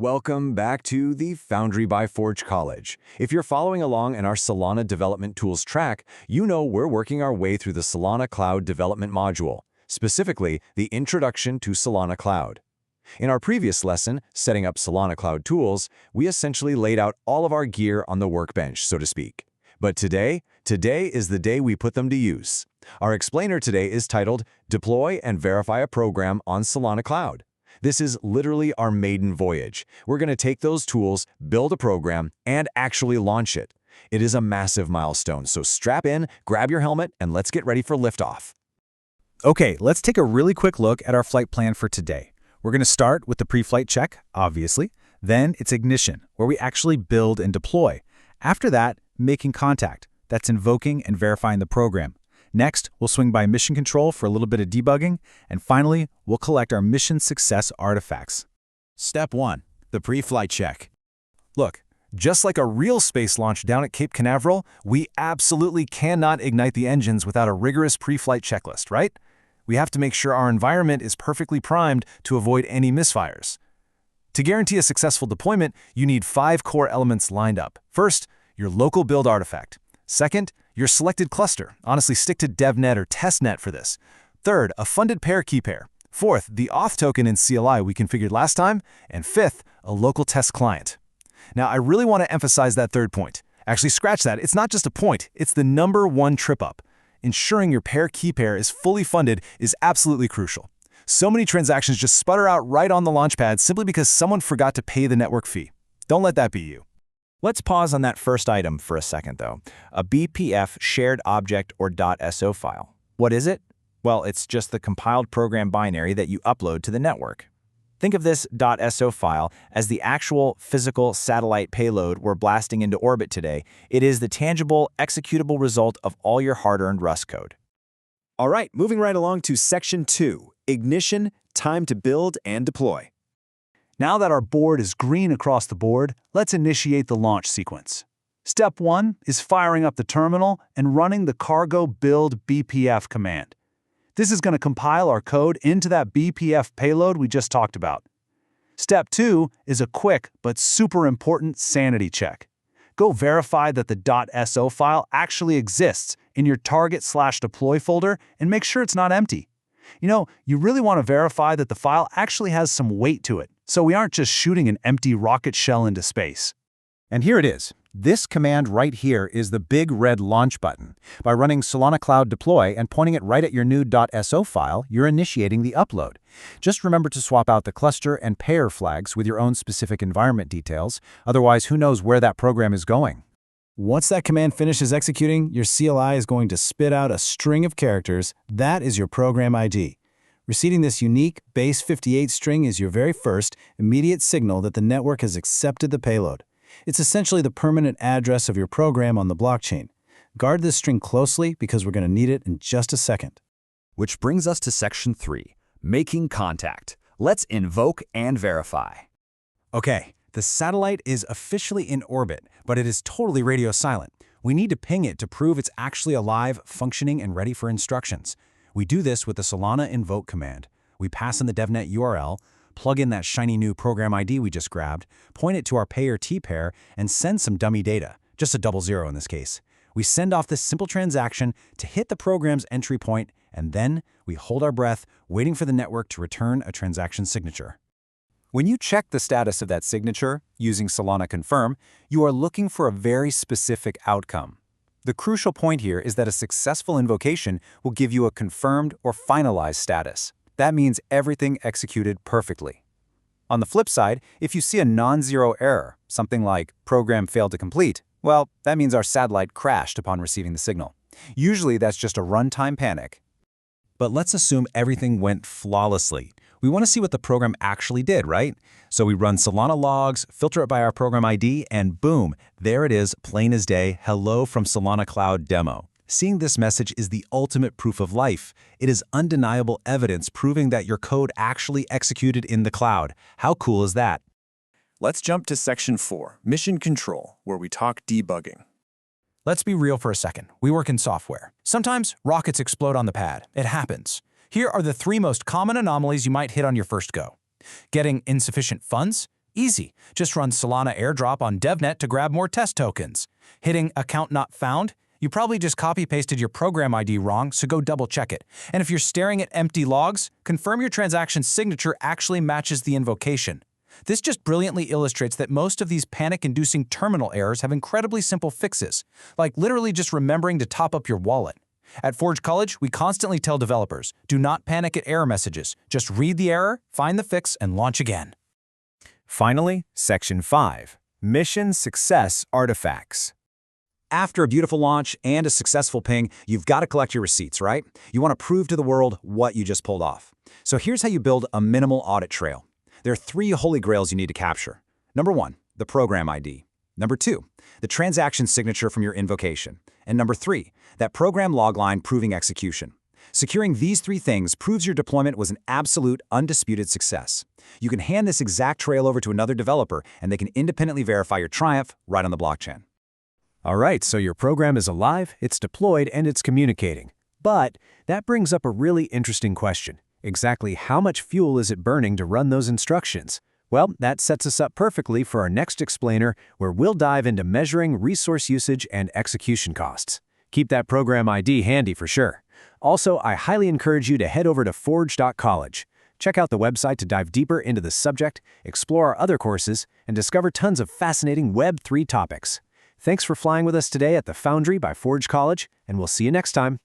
Welcome back to the Foundry by Forge College. If you're following along in our Solana Development Tools track, you know we're working our way through the Solana Cloud Development module, specifically the Introduction to Solana Cloud. In our previous lesson, Setting Up Solana Cloud Tools, we essentially laid out all of our gear on the workbench, so to speak. But today is the day we put them to use. Our explainer today is titled Deploy and Verify a Program on Solana Cloud. This is literally our maiden voyage. We're going to take those tools, build a program, and actually launch it. It is a massive milestone, so strap in, grab your helmet, and let's get ready for liftoff. Okay, let's take a really quick look at our flight plan for today. We're going to start with the pre-flight check, obviously. Then it's ignition, where we actually build and deploy. After that, making contact. That's invoking and verifying the program. Next, we'll swing by mission control for a little bit of debugging, and finally, we'll collect our mission success artifacts. Step 1. The pre-flight check. Look, just like a real space launch down at Cape Canaveral, we absolutely cannot ignite the engines without a rigorous pre-flight checklist, right? We have to make sure our environment is perfectly primed to avoid any misfires. To guarantee a successful deployment, you need 5 core elements lined up. First, your local build artifact. Second, your selected cluster. Honestly, stick to DevNet or TestNet for this. Third, a funded pair key pair. Fourth, the auth token in CLI we configured last time. And fifth, a local test client. Now, I really want to emphasize that third point. Actually, scratch that. It's not just a point. It's the #1 trip-up. Ensuring your pair key pair is fully funded is absolutely crucial. So many transactions just sputter out right on the launchpad simply because someone forgot to pay the network fee. Don't let that be you. Let's pause on that first item for a second, though. A BPF shared object or .so file. What is it? Well, it's just the compiled program binary that you upload to the network. Think of this .so file as the actual physical satellite payload we're blasting into orbit today. It is the tangible, executable result of all your hard-earned Rust code. All right, moving right along to Section 2, Ignition, Time to Build and Deploy. Now that our board is green across the board, let's initiate the launch sequence. Step 1 is firing up the terminal and running the cargo build BPF command. This is going to compile our code into that BPF payload we just talked about. Step 2 is a quick but super important sanity check. Go verify that the .so file actually exists in your target/deploy folder and make sure it's not empty. You really want to verify that the file actually has some weight to it, so we aren't just shooting an empty rocket shell into space. And here it is. This command right here is the big red launch button. By running Solana Cloud Deploy and pointing it right at your new .so file, you're initiating the upload. Just remember to swap out the cluster and pair flags with your own specific environment details, otherwise who knows where that program is going. Once that command finishes executing, your CLI is going to spit out a string of characters. That is your program ID. Receiving this unique base 58 string is your very first immediate signal that the network has accepted the payload. It's essentially the permanent address of your program on the blockchain. Guard this string closely because we're going to need it in just a second. Which brings us to Section 3, Making Contact. Let's invoke and verify. Okay, the satellite is officially in orbit, but it is totally radio silent. We need to ping it to prove it's actually alive, functioning, and ready for instructions. We do this with the Solana invoke command. We pass in the DevNet URL, plug in that shiny new program ID we just grabbed, point it to our pair T pair, and send some dummy data, just a 00 in this case. We send off this simple transaction to hit the program's entry point, and then we hold our breath, waiting for the network to return a transaction signature. When you check the status of that signature using Solana Confirm, you are looking for a very specific outcome. The crucial point here is that a successful invocation will give you a confirmed or finalized status. That means everything executed perfectly. On the flip side, if you see a non-zero error, something like program failed to complete, well, that means our satellite crashed upon receiving the signal. Usually that's just a runtime panic. But let's assume everything went flawlessly. We want to see what the program actually did, right? So we run Solana logs, filter it by our program ID, and boom, there it is, plain as day, hello from Solana Cloud Demo. Seeing this message is the ultimate proof of life. It is undeniable evidence proving that your code actually executed in the cloud. How cool is that? Let's jump to Section 4, Mission Control, where we talk debugging. Let's be real for a second. We work in software. Sometimes rockets explode on the pad. It happens. Here are the 3 most common anomalies you might hit on your first go. Getting insufficient funds, Easy. Just run Solana airdrop on DevNet to grab more test tokens. Hitting account not found? You probably just copy-pasted your program ID wrong, so go double-check it. And if you're staring at empty logs, confirm your transaction signature actually matches the invocation. This just brilliantly illustrates that most of these panic-inducing terminal errors have incredibly simple fixes, like literally just remembering to top up your wallet. At Forge College, we constantly tell developers, do not panic at error messages. Just read the error, find the fix, and launch again. Finally, Section 5, Mission Success Artifacts. After a beautiful launch and a successful ping, you've got to collect your receipts, right? You want to prove to the world what you just pulled off. So here's how you build a minimal audit trail. There are 3 holy grails you need to capture. Number 1, the program ID. Number 2, the transaction signature from your invocation. And number 3, that program logline proving execution. Securing these 3 things proves your deployment was an absolute, undisputed success. You can hand this exact trail over to another developer, and they can independently verify your triumph right on the blockchain. All right, so your program is alive, it's deployed, and it's communicating. But that brings up a really interesting question. Exactly how much fuel is it burning to run those instructions? Well, that sets us up perfectly for our next explainer, where we'll dive into measuring resource usage and execution costs. Keep that program ID handy for sure. Also, I highly encourage you to head over to forge.college. Check out the website to dive deeper into the subject, explore our other courses, and discover tons of fascinating Web3 topics. Thanks for flying with us today at the Foundry by Forge College, and we'll see you next time.